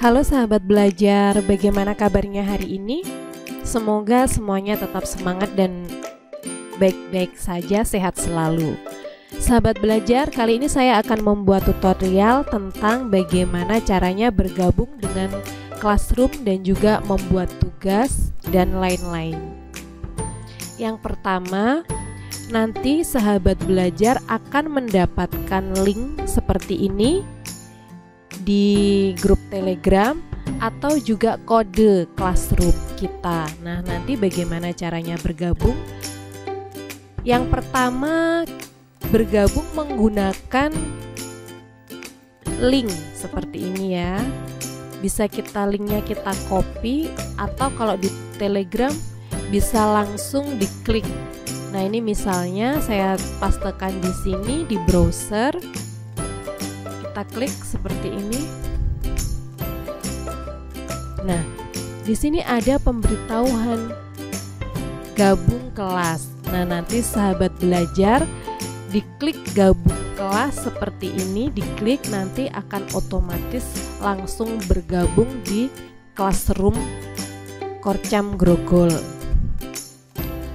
Halo sahabat belajar, bagaimana kabarnya hari ini? Semoga semuanya tetap semangat dan baik-baik saja, sehat selalu. Sahabat belajar, kali ini saya akan membuat tutorial tentang bagaimana caranya bergabung dengan Classroom dan juga membuat tugas dan lain-lain. Yang pertama, nanti sahabat belajar akan mendapatkan link seperti ini di grup Telegram atau juga kode Classroom kita. Nah, nanti bagaimana caranya bergabung? Yang pertama, bergabung menggunakan link seperti ini ya. Bisa linknya kita copy, atau kalau di Telegram bisa langsung diklik. Nah, ini misalnya saya pastekan di sini di browser. Kita klik seperti ini. Nah, di sini ada pemberitahuan gabung kelas. Nah, nanti sahabat belajar diklik gabung kelas seperti ini, diklik, nanti akan otomatis langsung bergabung di Classroom Korcam Grogol.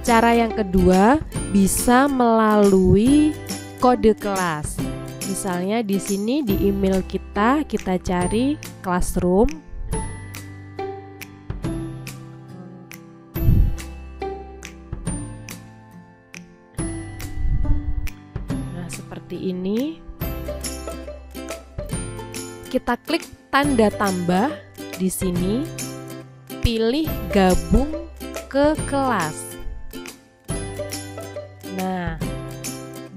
Cara yang kedua bisa melalui kode kelas. Misalnya di sini di email kita cari Classroom. Nah, seperti ini. Kita klik tanda tambah di sini, pilih gabung ke kelas. Nah,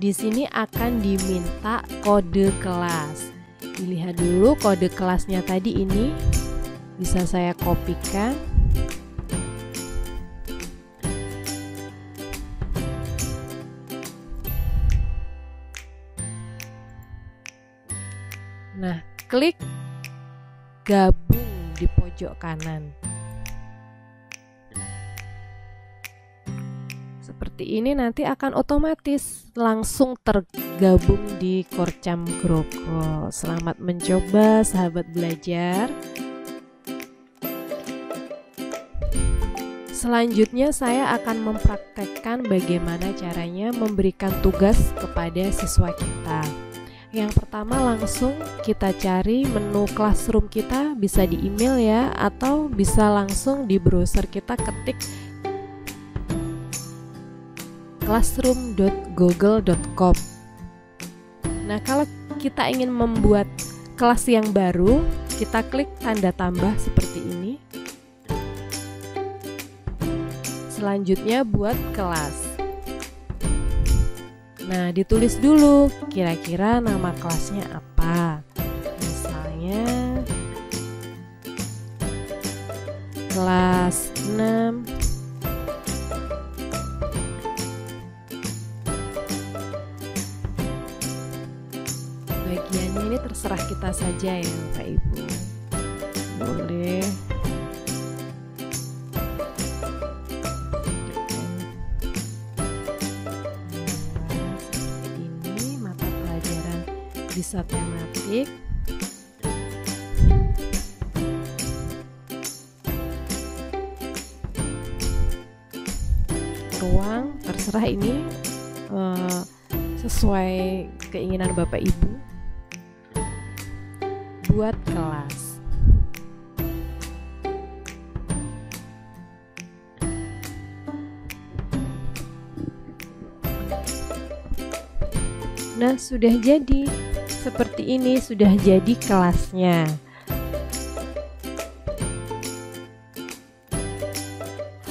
di sini akan diminta kode kelas. Dilihat dulu kode kelasnya tadi ini. Bisa saya kopikan. Nah, klik gabung di pojok kanan. Seperti ini, nanti akan otomatis langsung tergabung di Korcam Grogol. Selamat mencoba sahabat belajar. Selanjutnya saya akan mempraktekkan bagaimana caranya memberikan tugas kepada siswa kita. Yang pertama, langsung kita cari menu Classroom kita, bisa di email ya, atau bisa langsung di browser kita ketik classroom.google.com. Nah, kalau kita ingin membuat kelas yang baru, kita klik tanda tambah seperti ini. Selanjutnya buat kelas. Nah, ditulis dulu kira-kira nama kelasnya apa. Misalnya kelas 6 bagiannya ini terserah kita saja ya Bapak Ibu. Boleh seperti ini. Mata pelajaran bisa tematik. Ruang terserah ini sesuai keinginan Bapak Ibu. Buat kelas. Nah, sudah jadi seperti ini, sudah jadi kelasnya.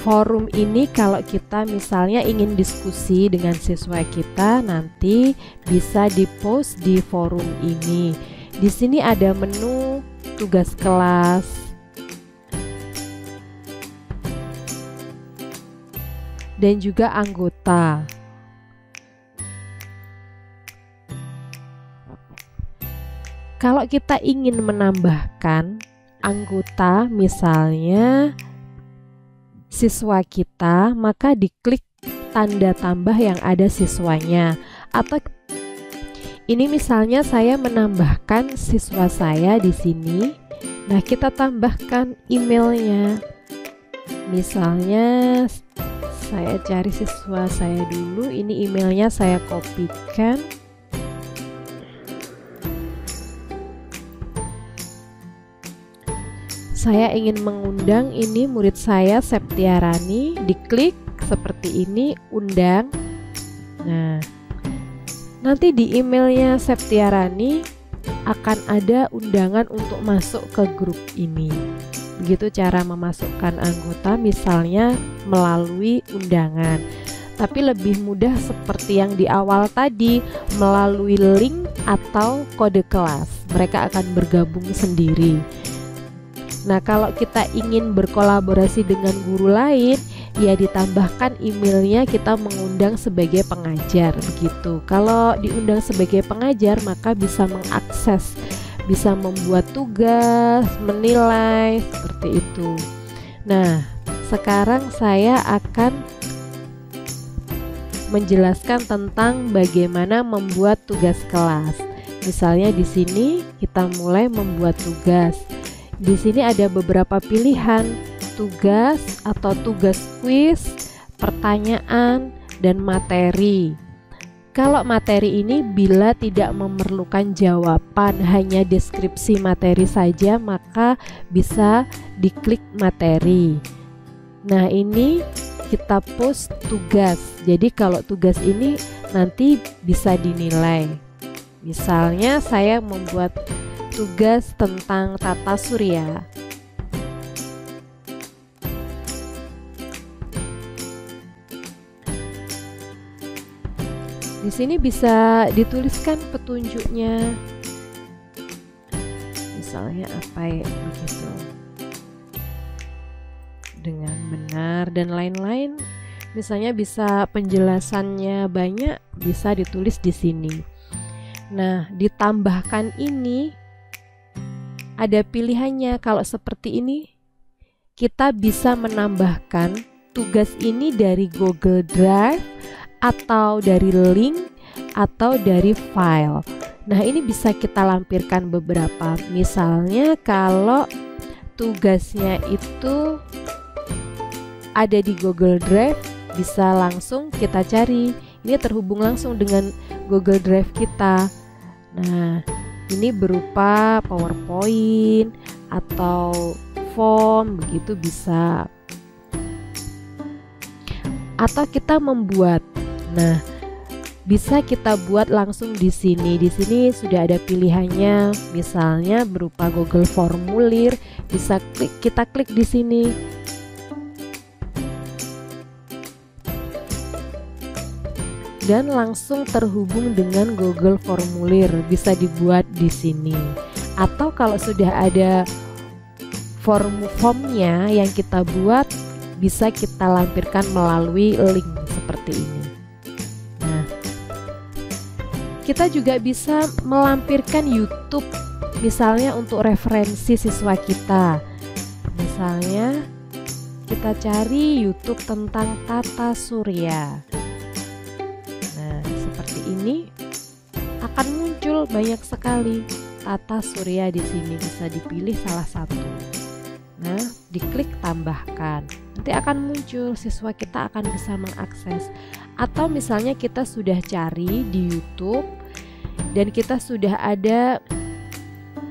Forum ini kalau kita misalnya ingin diskusi dengan siswa kita, nanti bisa di-post di forum ini. Di sini ada menu tugas kelas. Dan juga anggota. Kalau kita ingin menambahkan anggota, misalnya siswa kita, maka diklik tanda tambah yang ada siswanya. Atau ini misalnya saya menambahkan siswa saya di sini, Nah, kita tambahkan emailnya. Misalnya saya cari siswa saya dulu, ini emailnya saya kopikan. Saya ingin mengundang ini murid saya Septiarani, diklik seperti ini, undang. Nah, nanti di emailnya Septiarani akan ada undangan untuk masuk ke grup ini. Begitu cara memasukkan anggota, misalnya melalui undangan. Tapi lebih mudah seperti yang di awal tadi, melalui link atau kode kelas. Mereka akan bergabung sendiri. Nah, kalau kita ingin berkolaborasi dengan guru lain, ya ditambahkan emailnya, kita mengundang sebagai pengajar begitu. Kalau diundang sebagai pengajar, maka bisa mengakses, bisa membuat tugas, menilai, seperti itu. Nah, sekarang saya akan menjelaskan tentang bagaimana membuat tugas kelas. Misalnya di sini kita mulai membuat tugas. Di sini ada beberapa pilihan, tugas atau tugas kuis, pertanyaan, dan materi. Kalau materi ini bila tidak memerlukan jawaban, hanya deskripsi materi saja, maka bisa diklik materi. Nah, ini kita post tugas. Jadi kalau tugas ini nanti bisa dinilai. Misalnya saya membuat tugas tentang tata surya. Di sini bisa dituliskan petunjuknya. Misalnya apa ya, begitu. Dengan benar dan lain-lain. Misalnya bisa penjelasannya banyak, bisa ditulis di sini. Nah, ditambahkan ini ada pilihannya. Kalau seperti ini, kita bisa menambahkan tugas ini dari Google Drive atau dari link atau dari file. Nah, ini bisa kita lampirkan beberapa. Misalnya kalau tugasnya itu ada di Google Drive, bisa langsung kita cari. Ini terhubung langsung dengan Google Drive kita. Nah, ini berupa PowerPoint atau form, begitu bisa. Atau kita membuat. Nah, bisa kita buat langsung di sini. Di sini sudah ada pilihannya, misalnya berupa Google Formulir. Bisa kita klik di sini. Dan langsung terhubung dengan Google Formulir, bisa dibuat di sini. Atau kalau sudah ada formnya yang kita buat, bisa kita lampirkan melalui link seperti ini. Nah, kita juga bisa melampirkan YouTube, misalnya untuk referensi siswa kita. Misalnya kita cari YouTube tentang tata surya. Ini akan muncul banyak sekali tata surya. Di sini bisa dipilih salah satu. Nah, diklik tambahkan. Nanti akan muncul, siswa kita akan bisa mengakses. Atau misalnya kita sudah cari di YouTube dan kita sudah ada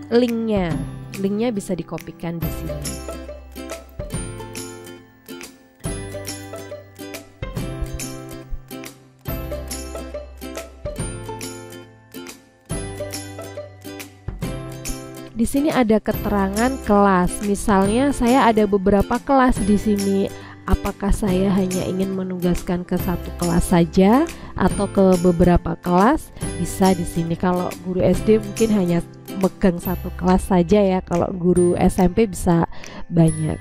linknya. Linknya bisa dikopikan di sini. Di sini ada keterangan kelas. Misalnya saya ada beberapa kelas di sini. Apakah saya hanya ingin menugaskan ke satu kelas saja atau ke beberapa kelas? Bisa di sini. Kalau guru SD mungkin hanya megang satu kelas saja ya. Kalau guru SMP bisa banyak.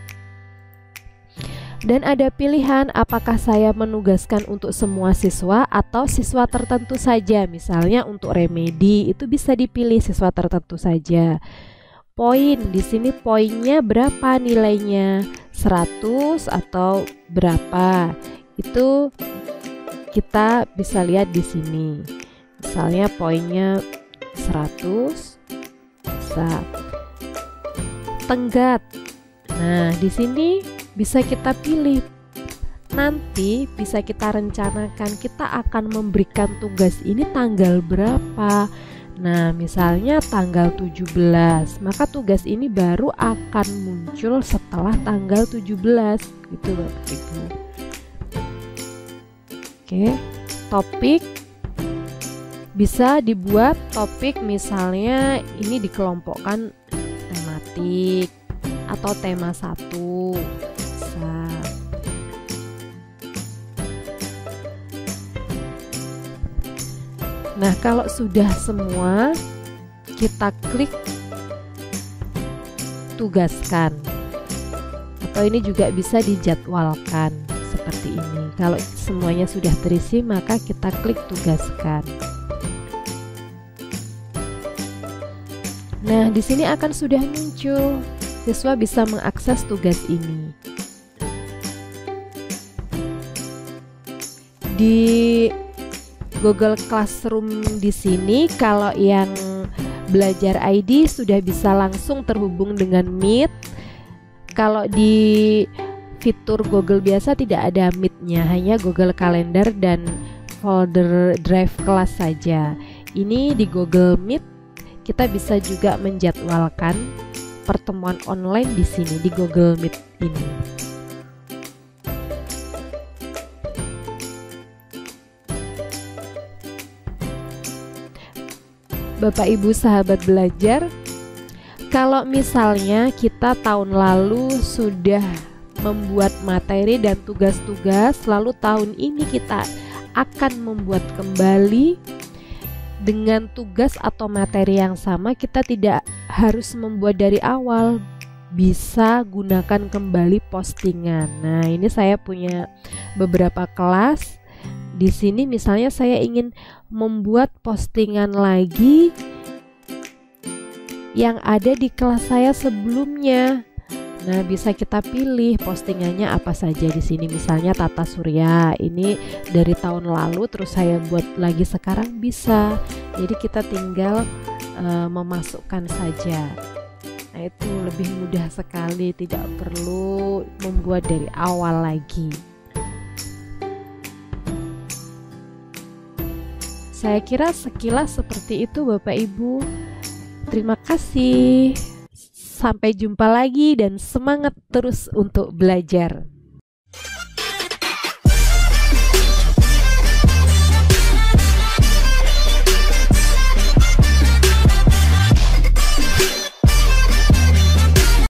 Dan ada pilihan apakah saya menugaskan untuk semua siswa atau siswa tertentu saja. Misalnya untuk remedi itu bisa dipilih siswa tertentu saja. Poin, di sini poinnya berapa nilainya? 100 atau berapa? Itu kita bisa lihat di sini. Misalnya poinnya 100, bisa tenggat. Nah, di sini bisa kita pilih. Nanti bisa kita rencanakan kita akan memberikan tugas ini tanggal berapa. Nah, misalnya tanggal 17, maka tugas ini baru akan muncul setelah tanggal 17 gitu Bapak Ibu. Oke, topik bisa dibuat topik, misalnya ini dikelompokkan tematik atau tema 1 bisa. Nah, kalau sudah semua, kita klik tugaskan. Atau ini juga bisa dijadwalkan seperti ini. Kalau semuanya sudah terisi, maka kita klik tugaskan. Nah, di sini akan sudah muncul. Siswa bisa mengakses tugas ini. Di Google Classroom di sini, kalau yang Belajar ID sudah bisa langsung terhubung dengan Meet. Kalau di fitur Google biasa tidak ada Meet-nya, hanya Google Calendar dan folder Drive kelas saja. Ini di Google Meet kita bisa juga menjadwalkan pertemuan online di sini di Google Meet ini. Bapak Ibu sahabat belajar, kalau misalnya kita tahun lalu sudah membuat materi dan tugas-tugas, lalu tahun ini kita akan membuat kembali dengan tugas atau materi yang sama, kita tidak harus membuat dari awal, bisa gunakan kembali postingan. Nah, ini saya punya beberapa kelas. Di sini misalnya saya ingin membuat postingan lagi yang ada di kelas saya sebelumnya. Nah, bisa kita pilih postingannya apa saja di sini. Misalnya Tata Surya, ini dari tahun lalu terus saya buat lagi sekarang bisa. Jadi kita tinggal memasukkan saja. Nah, itu lebih mudah sekali, tidak perlu membuat dari awal lagi. Saya kira sekilas seperti itu Bapak Ibu. Terima kasih. Sampai jumpa lagi dan semangat terus untuk belajar.